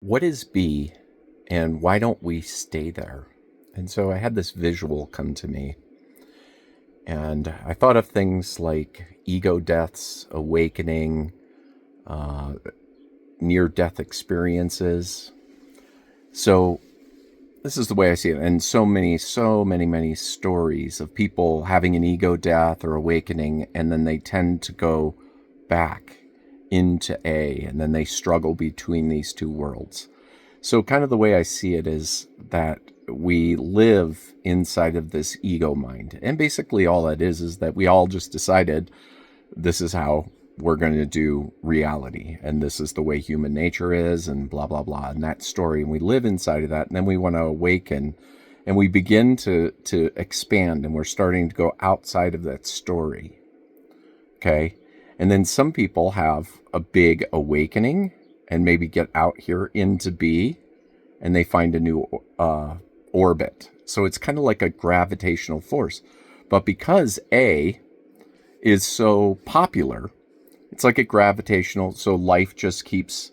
What is B and why don't we stay there? And so I had this visual come to me, and I thought of things like ego deaths, awakening, near death experiences. So this is the way I see it. And many stories of people having an ego death or awakening, and then they tend to go back into A, and then they struggle between these two worlds. So kind of the way I see it is that we live inside of this ego mind. And basically all that is that we all just decided this is how we're going to do reality. And this is the way human nature is, and blah, blah, blah. And that story. And we live inside of that. And then we want to awaken, and we begin to expand, and we're starting to go outside of that story. Okay. And then some people have a big awakening and maybe get out here into B, and they find a new orbit. So it's kind of like a gravitational force. But because A is so popular, it's like a gravitational, so life just keeps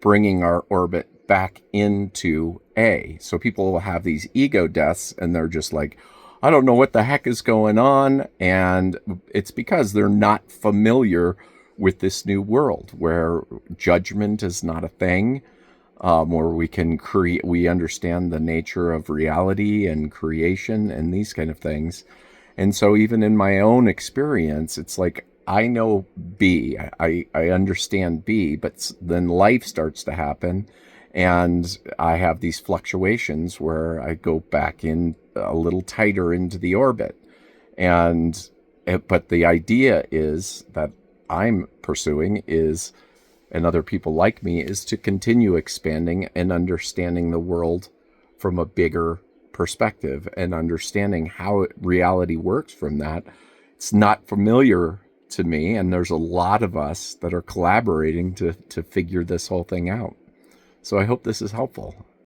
bringing our orbit back into A. So people will have these ego deaths, and they're just like, I don't know what the heck is going on. And it's because they're not familiar with this new world where judgment is not a thing, where we can create, we understand the nature of reality and creation and these kind of things. And so even in my own experience, it's like, I know B, I understand B, but then life starts to happen, and I have these fluctuations where I go back in a little tighter into the orbit. But the idea is that I'm pursuing is, and other people like me, is to continue expanding and understanding the world from a bigger perspective and understanding how reality works from that. It's not familiar to me, and there's a lot of us that are collaborating to figure this whole thing out. So I hope this is helpful.